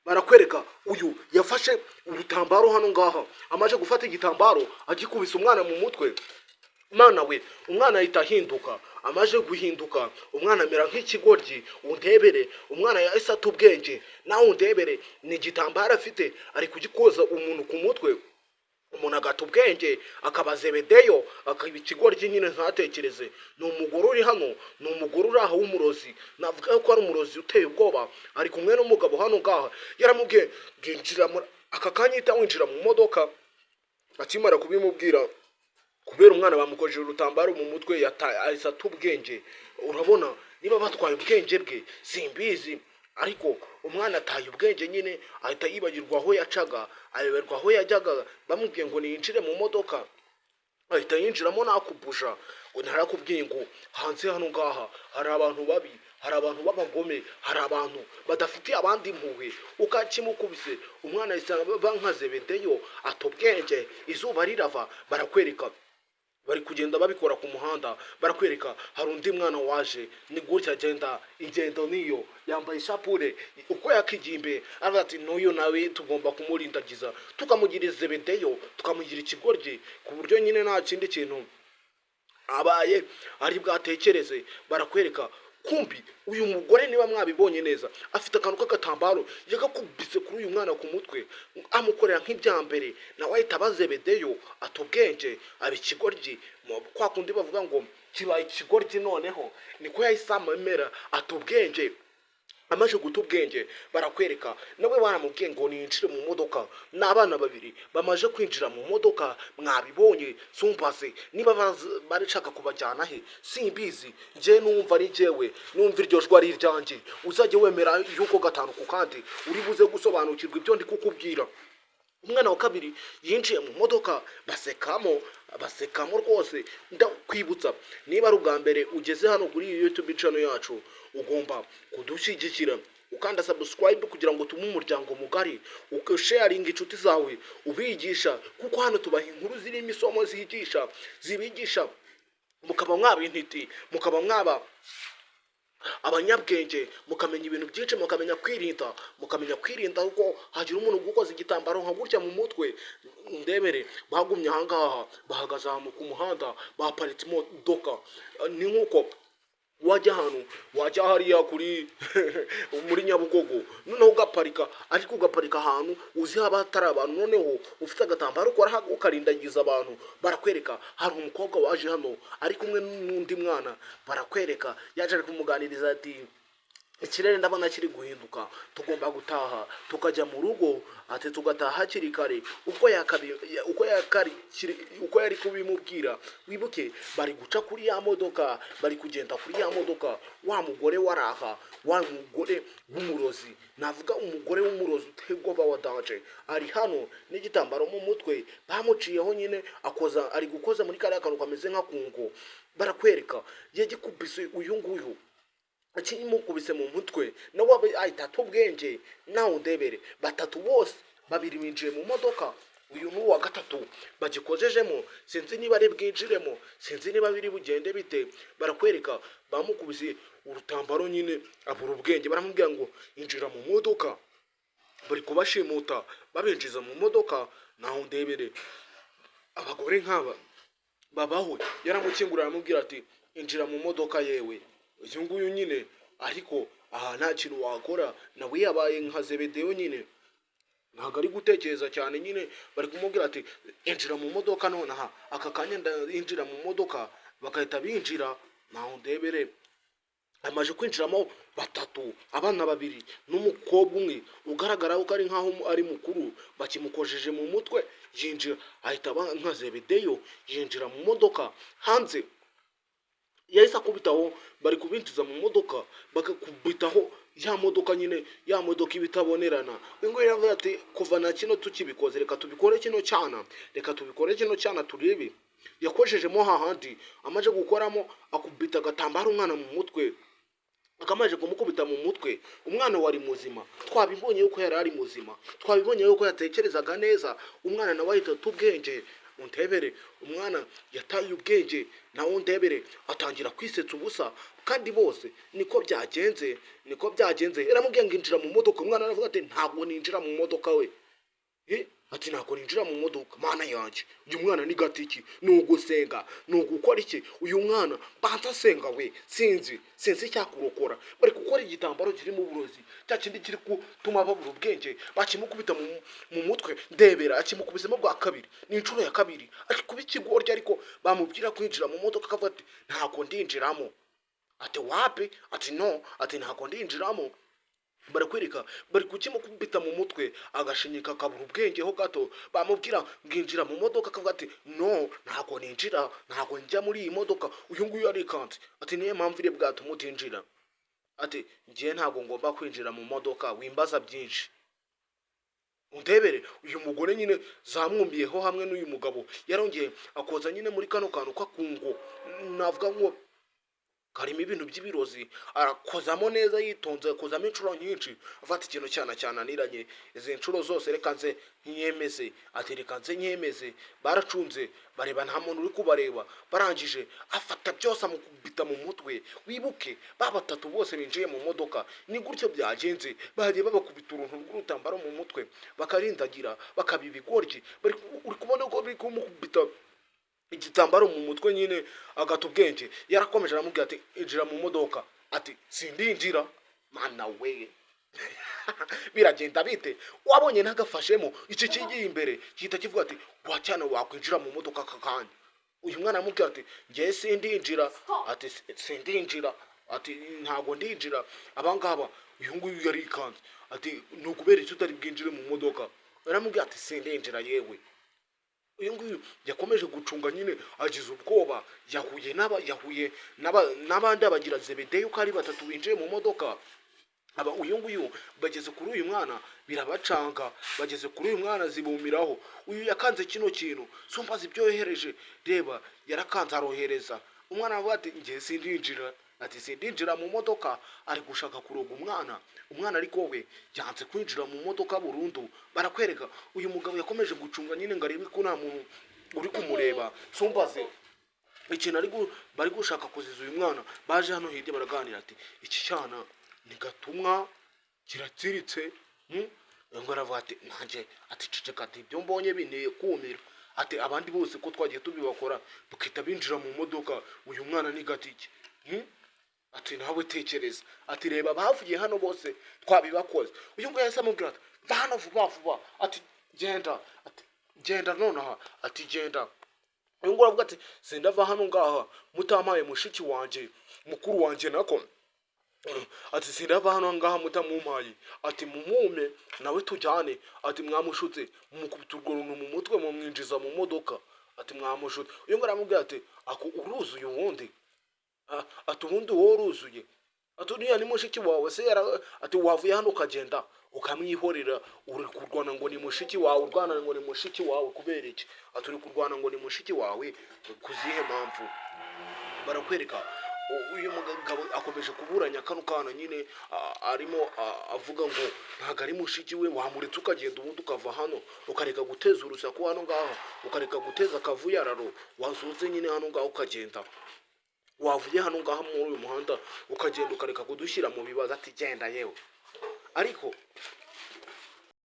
barakwereka uyu yafashe urutambaro hano ngaha, amaje gufata igitambaro agikubise umwana mu mutwe. Mana we, umwana ahita ahinduka, amaje guhinduka umwana amera nk'ikigoryi. Undebere umwana yahise ata ubwenge, nawe undebere ni igitambaro afite ari kugikoza umuntu ku mutwe, umuntu agata ubwenge akaba Zebedeyo, akaba ikigoryi nyine ntatekereze. Ni umugore uri hano, ni umugore uri aho w'umurozi, navuga ko ari umurozi uteye ubwoba, ari kumwe n'umugabo hano ngaha. Yaramubwiye nginjira aka kanya ihita winjira mu modoka. Akimara kubimubwira, kubera umwana bamukojeje urutambaro mu mutwe ahise ata ubwenge. Urabona niba batwaye ubwenge bwe simbizi, ariko umwana ataye ubwenge nyine ahita yibagirwa aho yacaga, ayoberwa aho yajyaga. Bamubwiye ngo niyinjire mu modoka, ahita yinjiramo nakubusha. Ngo narakubwiye ngo hanze hano ngaha hari abantu babi, hari abantu b'abagome, hari abantu badafitiye abandi impuhwe. Ukakimukubise umwana ahise nka Zebedeyo ata ubwenge. Izuba rirava, barakwereka bari kugenda babikora ku muhanda, barakwereka hari undi mwana waje, ni gutya agenda, ingendo niyo, yambaye ishapure. Uko yakigimbe aravuga ati n'uyu nawe tugomba kumurindagiza, tukamugira Zebedeyo, tukamugira ikigoryi, ku buryo nyine nta kindi kintu abaye ari bwatekereze. Barakwereka kumbi uyu mugore niba mwabibonye neza, afite akantu k'agatambaro yagakubise kuri uyu mwana ku mutwe, amukorera nk'ibyambere. Nawe ahita aba Zebedeyo ata ubwenge, aba ikigoryi. Kwa kundi bavuga ngo kibaye ikigoryi, noneho niko yahise amemera ata ubwenge. Amaje guta ubwenge, barakwereka nawe baramubwiye ngo ninjire mu modoka. N'abana babiri bamaje kwinjira mu modoka, mwabibonye. Sumbaze niba barashaka kubajyana he simbizi, nje numva ari jewe, numva iryo jwa ari iryanjye. Uzajye wemera yuko gatanu ku kandi uri buze gusobanukirwa ibyo ndi kukubwira. Umwana wa kabiri yinjiye mu modoka, basekamo rwose. Ndakwibutsa niba ari ubwa mbere ugeze hano kuri iyi YouTube channel yacu, ugomba kudushyigikira ukanda subscribe kugira ngo tume umuryango mugari, ukasharinga inshuti zawe ubigisha, kuko hano tubaha inkuru zirimo isomo zibigisha, mukaba mwaba intiti, mukaba mwaba abanyabwenge, mukamenya ibintu byinshi, mukamenya kwirinda kuko hagira umuntu ugukoza igitambaro nka gutya mu mutwe. Ndebere bagumye ahangaha, bahagaze ahantu ku muhanda, baparitse imodoka. Ni nkuko wajya hariya kuri muri Nyabugogo, noneho ugaparika, ariko ugaparika ahantu uzi haba hatari abantu, noneho ufite agatambaro ukora ukarindagiza abantu. Barakwereka hari umukobwa waje hano ari kumwe n'undi mwana, barakwereka yaje ari kumuganiriza ati ikirere ndabona kiri guhinduka, tugomba gutaha tukajya mu rugo. Ati tugataha hakiri kare. Uko yari kubimubwira, wibuke bari guca kuri ya modoka, bari kugenda kuri ya modoka. Wa mugore waraha, wa mugore w'umurozi, navuga umugore w'umurozi uteye ubwoba wa danger, ari hano n'igitambaro mu mutwe. Bamuciyeho nyine ari gukoza muri kariya kantu kameze nka kungo. Barakwereka yagikubise uyu nguyu, akimukubise mu mutwe, nawe ahita ata ubwenge. Nawe undebere batatu bose, babiri binjiye mu modoka, uyu ni uwa gatatu bagikozejemo. Sinzi niba ari bwinjiremo, sinzi niba biri bugende bite. Barakwereka bamukubise urutambaro nyine abura ubwenge. Baramubwira ngo injira mu modoka, bari kubashimuta babinjiza mu modoka. Nawe undebere abagore nk'aba babaho. Yaramukingurira aramubwira ati injira mu modoka yewe. Uyu nguyu nyine, ariko aha nta kintu wakora, nawe yabaye nka Zebedeyo nyine, ntabwo ari gutekereza cyane nyine. Bari kumubwira ati injira mu modoka nonaha, aka kanya ndinjira mu modoka. Bagahita binjira. Naho ndebere amaje kwinjiramo batatu, abana babiri n'umukobwa umwe ugaragara ko ari nkaho ari mukuru. Bakimukojeje mu mutwe, yinjira ahita nka Zebedeyo, yinjira mu modoka. Hanze yahise akubitaho, bari kubinjiza mu modoka, bagakubitaho ya modoka nyine, ya modoka ibitabonerana. Ngo yaravuga ati kuva na kino tukibikoze, reka tubikore kino cyana turebe. Yakojejemo hahandi, amaje gukoramo akubita agatambaro umwana mu mutwe, akamaje kumukubita mu mutwe. Umwana wari muzima, twabibonye yuko yari ari muzima, twabibonye yuko yatekerezaga neza. Umwana nawe ahita ata ubwenge. untebere umwana yataye ubwenge nawe undebere atangira kwisetsa ubusa kandi bose niko byagenze yaramubwiye ngo injira mu modoka umwana aravuga ati ntabwo ninjira mu modoka we ati ntabwo ninjira mu modoka mana yanjye uyu mwana ni gatiki ni ugusenga ni ugukora iki uyu mwana banza asenga we sinzi icyakurokora bari gukora igitambaro kirimo uburozi cya kindi kiri gutuma babura ubwenge bakimukubita mu mutwe ndebera akimukubisemo bwa kabiri ni inshuro ya kabiri ari kuba ikigoryi ariko bamubwira kwinjira mu modoka akavuga ati ntabwo ndinjiramo ati wapi ati no ati ntabwo ndinjiramo barakwereka bari kukimukubita mu mutwe agashinyika akabura ubwenge ho gato bamubwira nginjira mu modoka akavuga ati no ntabwo ninjira ntabwo njya muri iyi modoka uyu nguyu arikanze ati niyo mpamvu iri bwatuma utinjira ati ngiye ntabwo ngomba kwinjira mu modoka wimbaza byinshi undebere uyu mugore nyine zamwumbiyeho hamwe n'uyu mugabo yarongeye akoza nyine muri kano kantu k'akungo navuga ngo karimo ibintu by'ibirozi arakozamo neza yitonze akozamo inshuro nyinshi afata ikintu cyananiranye izi nshuro zose reka nze nyemeze ati reka nze nyemeze baracunze bareba nta muntu uri kubareba barangije afata byose amukubita mu mutwe wibuke batatu bose binjiye mu modoka ni gutyo byagenze bagiye babakubita uruntu rw'urutambaro mu mutwe bakarindagira bakaba ibigoryi uri kubona ko bari kumukubita igitambaro mu mutwe nyine agata ubwenge yarakomeje aramubwira ati injira mu modoka ati sindinjira mana we biragenda bite wabonye ntagafashemo iki kigiye imbere gihita kivuga ati wacyana wakwinjira mu modoka kakandi uyu mwana aramubwira ati ngiye sindinjira ati sindinjira ati ntabwo ndinjira abangaba uyu nguyu yarikanze ati nukubera icyo utari bwinjire mu modoka aramubwira ati sindinjira yewe uyu nguyu yakomeje gucunga nyine agize ubwoba yahuye n'abandi abagira Zebedeyo ko ari batatu binjiye mu modoka uyu nguyu bageze kuri uyu mwana birabacanga bageze kuri uyu mwana zibumiraho uyu yakanze kino kintu sumbaza ibyo yohereje reba yarakanze arohereza umwana avuga ati ngiye sindinjira ati sindinjira mu modoka ari gushaka kuroga umwana ariko we yanze kwinjira mu modoka burundu barakwereka uyu mugabo yakomeje gucunga nyine ngo arebe ko nta muntu uri kumureba sumbaze ikintu bari gushaka kuziza uyu mwana baje hano hirya baraganira ati iki cyana ni gatumwa kiratsiritse ngo aravuga ati nanjye ati ceceka ati ibyo mbonye binteye kumira ati abandi bose ko twagiye tubibakora bakita binjira mu modoka uyu mwana ni gatiki ati nawe tekereza ati reba bavuye hano bose twabibakoze uyu nguyu yahise amubwira ati va hano vuba ati genda nonaha ati genda uyu nguyu aravuga ati sindava hano ngaha mutampaye mushiki wanjye mukuru wanjye nako ati sindava hano ngaha mutamumpaye ati mumume nawe tujyane ati mwamushutse mukubita urwo runtu mu mutwe mumwinjiza mu modoka ati mwamushutse uyu nguyu aramubwira ati ako uruzuye ubundi ati ubundi wowe uruzuye ati uriya ni mushiki wawe se ati wavuye hano ukagenda ukamwihorera uri kurwana ngo ni mushiki wawe urwana ngo ni mushiki wawe kubera iki ati uri kurwana ngo ni mushiki wawe kuzihe mpamvu barakwereka uyu mugabo akomeje kuburanya kano kana nyine arimo avuga ngo ntago ari mushiki we wamuretse ukagenda ubundi ukava hano ukareka guteza urusaku hano ngaho ukareka guteza akavuyararo wazuze nyine hano ngaho ukagenda wavuye hano ngaho muri uyu muhanda ukagenda ukareka kudushyira mu bibazo ati genda yewe ariko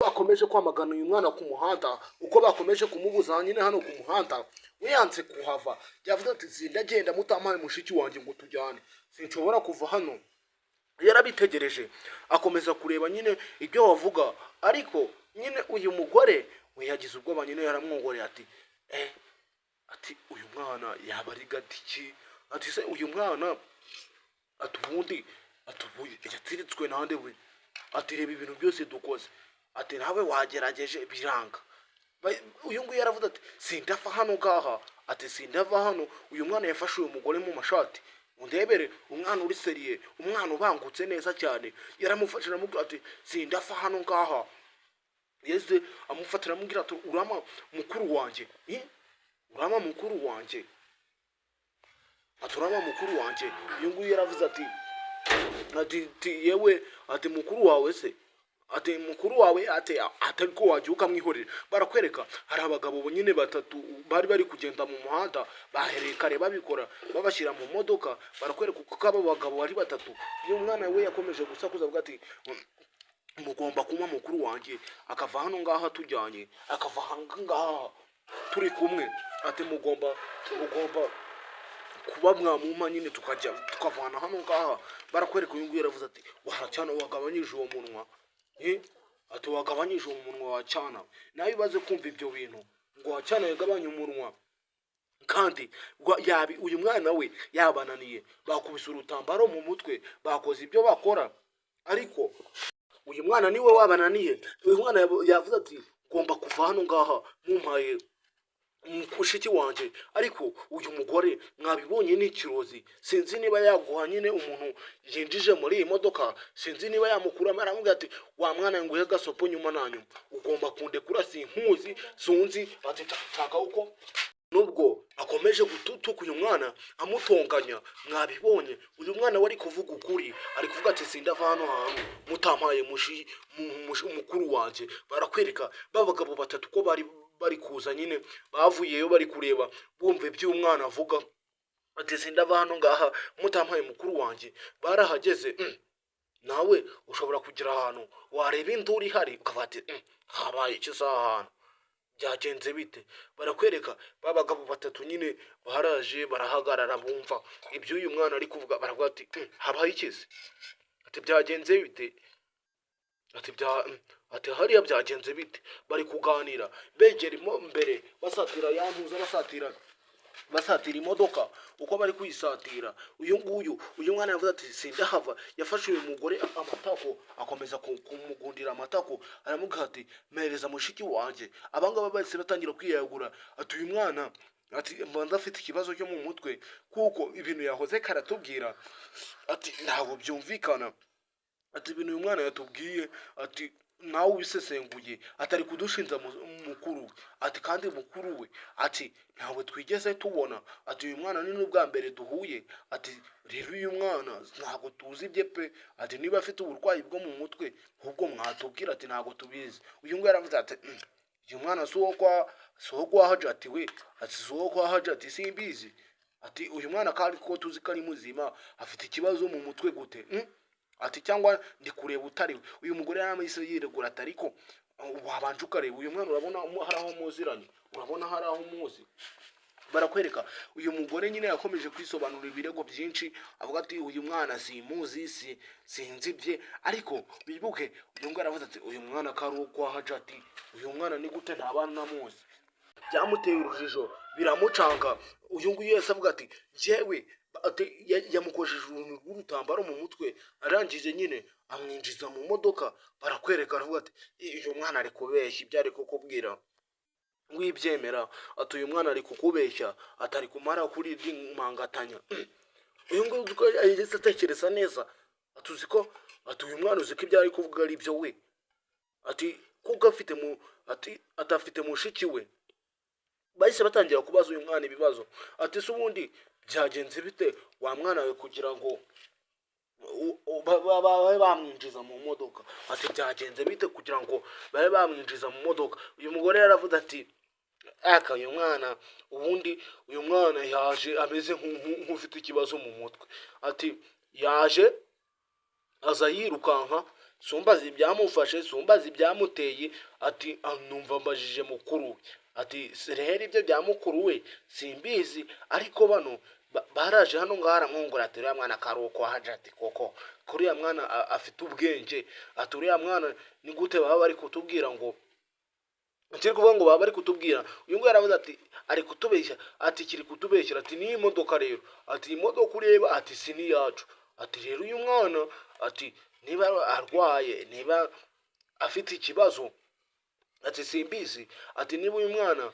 bakomeje kwamagana uyu mwana ku muhanda uko bakomeje kumubuza nyine hano ku muhanda uyanze kuhava yavuze ati sindagenda mutampaye mushiki wanjye ngo tujyane sinshobora kuva hano yarabitegereje akomeza kureba nyine ibyo wavuga ariko nyine uyu mugore we yagize ubwoba nyine yaramwongoreye ati ati uyu mwana yaba ari gatiki ati se uyu mwana atubundi atubuye yatsiritswe nande we ati reba ibintu byose dukoze ati nawe wagerageje biranga uyu nguyu yaravuze ati sindava hano ngaha ati sindava hano uyu mwana yafashe uyu mugore mu mashati undebere umwana uri seriye umwana ubangutse neza cyane yaramufashe aramubwira ati sindava hano ngaha yeze amufatira amubwira ati urama mukuru wanjye urama mukuru wanjye aturama mukuru wanjye uyu nguyu yaravuze ati yewe ati mukuru wawe se ati mukuru wawe ati atari ko wagiye ukamwihorera. Barakwereka hari abagabo nyine batatu bari bari kugenda mu muhanda, bahereye kare babikora babashyira mu modoka. Barakwereka uko abo bagabo bari batatu, iyo umwana we yakomeje gusakuza avuga ati mugomba kunywa mukuru wanjye akava hano ngaha tujyanye, akava aha ngaha turi kumwe, ati mugomba kuba mwamuma nyine tukavana hano ngaha. Barakwereka uyu nguyu yaravuze ati wacyana wagabanyije uwo munwa, ati wagabanyije uwo munwa wacyana. Nawe ibaze kumva ibyo bintu ngo wacyana yagabanye umunwa, kandi uyu mwana we yabananiye, bakubise urutambaro mu mutwe, bakoze ibyo bakora, ariko uyu mwana niwe wabananiye. Uyu mwana yavuze ati ngomba kuva hano ngaha mumpaye mushiki wanje. Ariko uyu mugore mwabibonye ni ikirozi, sinzi niba yaguha nyine umuntu yinjije muri iyi modoka, sinzi niba yamukuramo. Aramubwira ati wa mwana nguhe gasopo nyuma na nyuma, ugomba kundekura sinkuzi sunzi. Ati nshaka uko nubwo akomeje gututuka uyu mwana amutonganya. Mwabibonye uyu mwana wari kuvuga ukuri, ari kuvuga ati sindava hano hantu mutampaye mukuru wanje. Barakwereka babagabo batatu ko bari kuza nyine, bavuyeyo bari kureba bumva ibyo umwana avuga, ati sindava hano ngaha mutampaye mukuru wanje. Barahageze, nawe ushobora kugira ahantu wareba induru ihari ukavuga ati habaye iki saha, byagenze bite? Barakwereka babagabo batatu nyine baraje barahagarara bumva ibyo uyu mwana ari kuvuga. baravuga ati habaye iki se? Ati byagenze bite? ati hariya byagenze bite? Bari kuganira begera mbere basatira yantuza, basatira imodoka. Uko bari kuyisatira, uyu mwana yavuze ati sindahava. Yafashe uyu mugore amatako, akomeza kumugundira amatako, aramubwira ati mpereza mushiki wanjye. Abangaba bahise batangira kwiyagura. Ati uyu mwana ati mbanza afite ikibazo cyo mu mutwe, kuko ibintu yahoze karatubwira ati ntabwo byumvikana. Ati ibintu uyu mwana yatubwiye ati nawe ubisesenguye, atari kudushinja mukuru we. Ati kandi mukuru we ati ntawe twigeze tubona. Ati uyu mwana ni n'ubwa mbere duhuye. Ati rero uyu mwana ntabwo tuzi ibye pe. Ati niba afite uburwayi bwo mu mutwe ahubwo mwatubwira. Ati ntabwo tubizi. Uyu nguyu yaravuze ati uyu mwana si uwo kwa Hajati we. Ati si uwo kwa Hajati simbizi. Ati uyu mwana kandi ko tuzi ko ari muzima, afite ikibazo mu mutwe gute? Ati cyangwa ndi kureba utari we. Uyu mugore yaramahise yiregura ati ariko wabanje ukareba uyu mwana, urabona hari aho muziranye, urabona hari aho muzi. Barakwereka uyu mugore nyine yakomeje kwisobanura ibirego byinshi, avuga ati uyu mwana simuzi, sinzi bye. Ariko bibuke uyu ngara aravuze ati uyu mwana kari uko Hajati, uyu mwana ni gute nta bana namuzi. Byamuteye urujijo biramucanga. Uyu nguyu yese avuga ati jewe yamukojeje uruntu rw'urutambaro mu mutwe, arangije nyine amwinjiza mu modoka. Barakwereka aravuga ati uyu mwana ari kubeshya ibyo ari kukubwira wibyemera. Ati uyu mwana ari kukubeshya, atari kumara kuri mangatanya. Uyu nguyu yahise atekereza neza, atuzi ko ati uyu mwana uzi ko ibyo ari kuvuga ari byo we. Ati kuko atafite mushiki we. Bahise batangira kubaza uyu mwana ibibazo. Ati se ubundi byagenze bite wa mwana we kugira ngo babe bamwinjiza mu modoka? Ati byagenze bite kugira ngo babe bamwinjiza mu modoka? Uyu mugore yaravuze ati uyu mwana ubundi uyu mwana yaje ameze nk'ufite ikibazo mu mutwe. Ati yaje aza yirukanka, sumbazi ibyamufashe, sumbazi ibyamuteye. Ati numva mbajije mukuru we. Ati rero ibyo bya mukuru we simbizi, ariko bano baraje hano ngaha aramwongora. Ati uriya mwana kari uko Hajati koko, kuriya mwana afite ubwenge. Ati uriya mwana ni gute baba bari kutubwira ngo kiri kuvuga ngo baba bari kutubwira. Uyu nguyu yaravuze ati ari kutubeshya. Ati kiri kutubeshyira. Ati ni imodoka rero. Ati imodoka ureba ati si ni yacu. Ati rero uyu mwana ati niba arwaye, niba afite ikibazo, ati simbizi. Ati niba uyu mwana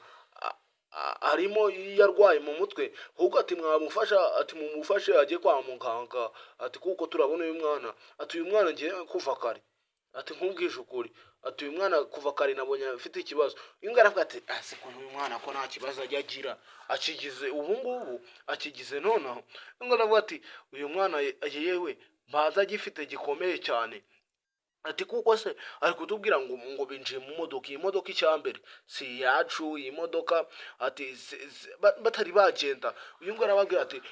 arimo yarwaye mu mutwe, ahubwo ati mwamufasha, ati mumufashe ajye kwa muganga. Ati kuko turabona uyu mwana, ati uyu mwana ngiye kuva kare, ati nkubwije ukuri, ati uyu mwana kuva kare nabonye afite ikibazo. Uyu ngara avuga ati asikuntu uyu mwana ko nta kibazo ajya agira, akigize ubu ngubu, akigize nonaho. Uyu ngara avuga ati uyu mwana yewe baza agifite gikomeye cyane. ati kuko se ari kutubwira ngo binjiye mu modoka, iyi modoka icyambere si iyacu, iyi modoka ati batari bagenda. Uyu nguyu arababwira ati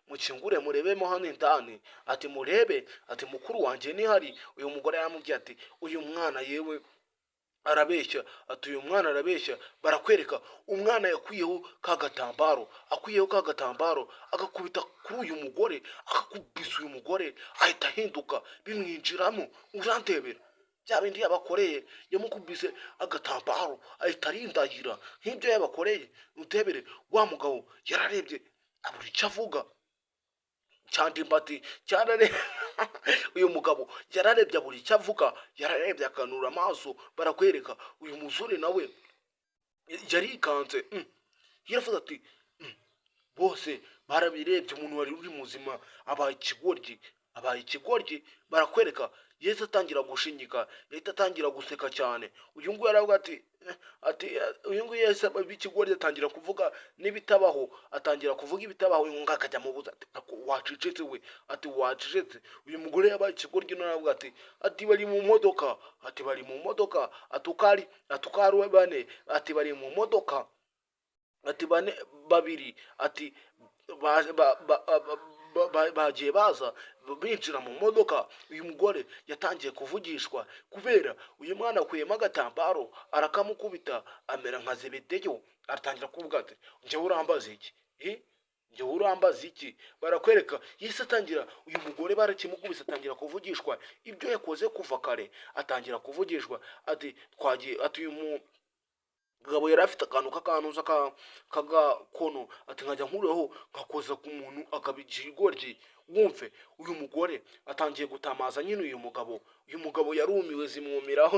mukingure murebemo hano indani, ati murebe, ati mukuru wanjye nihari. Uyu mugore yaramubwiye ati uyu mwana yewe arabeshya, ati uyu mwana arabeshya. Barakwereka umwana yakwiyeho ka gatambaro, akwiyeho ka gatambaro agakubita kuri uyu mugore, akakubisa uyu mugore ahita ahinduka bimwinjiramo. Urandebera bya bindi yabakoreye, yamukubise agatambaro ahita arindahira nk'ibyo yabakoreye. Utebere wa mugabo yararebye abura icyo avuga, cyandimbati cyarare uyu mugabo yararebye abura icyo avuga, yararebye akanura amaso. Barakwereka uyu musore nawe yarikanze, yaravuze ati bose barabirebye, umuntu wari uri muzima abaye ikigoryi, abaye ikigoryi. Barakwereka Yesu atangira gushinyika, yahita atangira guseka cyane. Uyu nguyu aravuga ati uyu nguyu Yesu ikigoryi atangira kuvuga n'ibitabaho, atangira kuvuga ibitabaho. Uyu nguyu akajya amubuza ati wacecetse we, ati wacecetse. Uyu mugore yabaye ikigoryi nawe aravuga ati bari mu modoka, ati bari mu modoka, atukari bane, ati bari mu modoka, ati bane babiri, ati bagiye baza binjira mu modoka. Uyu mugore yatangiye kuvugishwa kubera uyu mwana akuyemo agatambaro arakamukubita amera nka Zebedeyo. Aratangira kuvuga ati njyewe urambaza iki, njyewe urambaza iki? Barakwereka Yesu atangira, uyu mugore barakimukubise atangira kuvugishwa ibyo yakoze kuva kare, atangira kuvugishwa ati twagiye, ati uyu mugabo yari afite akantu k'akantuza k'agakono, ati nkajya nkuraho ngakoza ku muntu akaba ikigoryi. Wumve uyu mugore atangiye gutamaza nyine uyu mugabo yarumiwe, zimwumiraho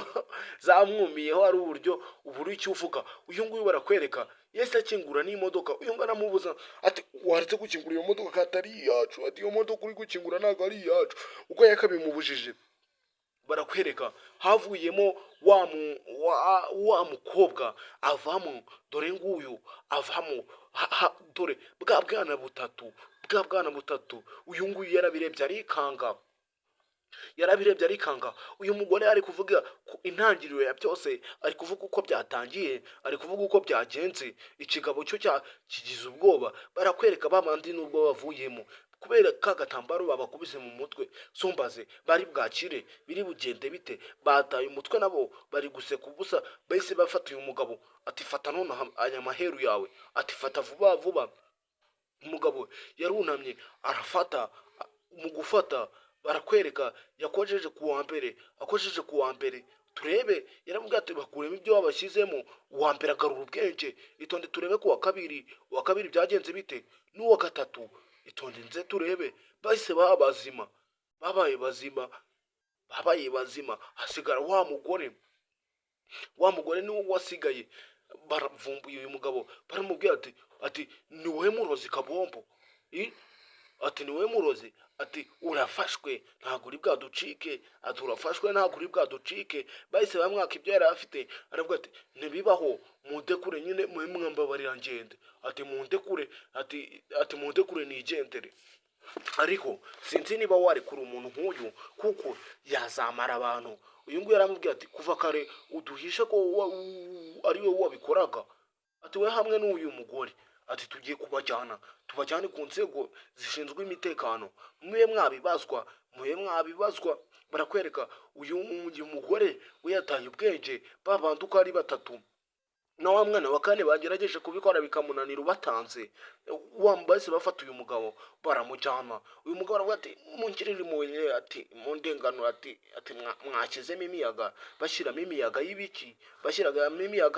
zamwumiyeho ari uburyo ubura icyo uvuga. Uyu nguyu barakwereka Yesu akingura n'imodoka. Uyu nguyu aramubuza ati waretse gukingura iyo modoka katari iyacu, ati iyo modoka uri gukingura ntabwo ari iyacu, uko yakabimubujije. Barakwereka havuyemo wa mukobwa avamo, dore nguyu avamo, dore bwa bwana butatu. Uyu nguyu yarabirebye arikanga. Uyu mugore ari kuvuga intangiriro ya byose, ari kuvuga uko byatangiye, ari kuvuga uko byagenze. Ikigabo cyo kigize ubwoba. Barakwereka babandi n'ubwo bavuyemo kubera ka gatambaro babakubise mu mutwe. Sombaze bari bwakire, biri bugende bite? Bataye umutwe nabo bari guseka ubusa. Bahise bafata uyu mugabo ati fata none aya maheru yawe, ati fata vuba vuba. Umugabo yarunamye arafata, mu gufata barakwereka yakojeje ku wa mbere, turebe. Yaramubwiye ati bakuremo ibyo wabashyizemo, uwa mbere agarura ubwenge, itonde turebe ku wa kabiri byagenze bite, n'uwa gatatu itonde nze turebe. Bahise babaye bazima, hasigara wa mugore niwe wasigaye. Baravumbuye uyu mugabo, baramubwira ati ni wowe murozi kabombo, ati ni wowe murozi, ati urafashwe ntabwo uri bwaducike, ati urafashwe ntabwo uri bwaducike. Bahise bamwaka ibyo yari afite. Aravuga ati ntibibaho, mundekure nyine muhe mwambabarira ngende, ati mundekure, ati mundekure nigendere. Ariko sinzi niba warekura umuntu nk'uyu kuko yazamara abantu. Uyu nguyu yaramubwiye ati kuva kare uduhishe ko ari we wabikoraga, ati we hamwe n'uyu mugore, ati tugiye tubajyane ku nzego zishinzwe imitekano, mube mwabibazwa. Barakwereka uyu mugore we yataye ubwenge, babandi uko ari batatu na wa mwana wa kane bagerageje kubikora bikamunanira ubatanze. Bahise bafata uyu mugabo baramujyana. Uyu mugabo aravuga ati mungirire impuhwe, ati mu ndengano, ati mwashyizemo imiyaga, bashyiramo imiyaga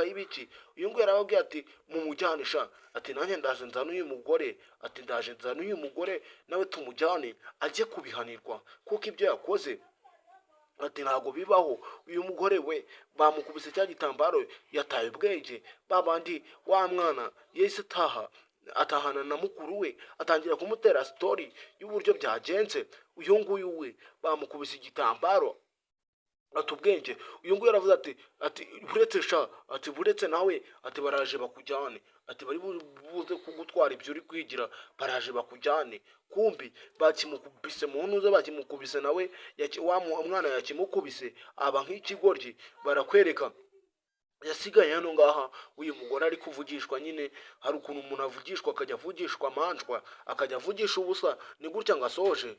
y'ibiki. Uyu nguyu arababwira ati mumujyanisha, ati nanjye ndaje nzana uyu mugore, nawe tumujyane ajye kubihanirwa kuko ibyo yakoze ati ntabwo bibaho. Uyu mugore we bamukubise cya gitambaro, yataye ubwenge. Babandi wa mwana yahise atahana na mukuru we, atangira kumutera story y'uburyo byagenze. Uyu nguyu we bamukubise igitambaro ati ubwenge. Uyu nguyu yaravuze ati buretse sha, ati buretse nawe, ati baraje bakujyane, ati bari buze kugutwara ibyo uri kwigira, baraje bakujyane. Kumbi bakimukubise mu ntuze, bakimukubise nawe umwana yakimukubise aba nk'ikigoryi. Barakwereka yasigaye hano ngaha. Uyu mugore ari kuvugishwa nyine, hari ukuntu umuntu avugishwa akajya avugishwa amanjwa, akajya avugisha ubusa, ni gutya ngo asoje.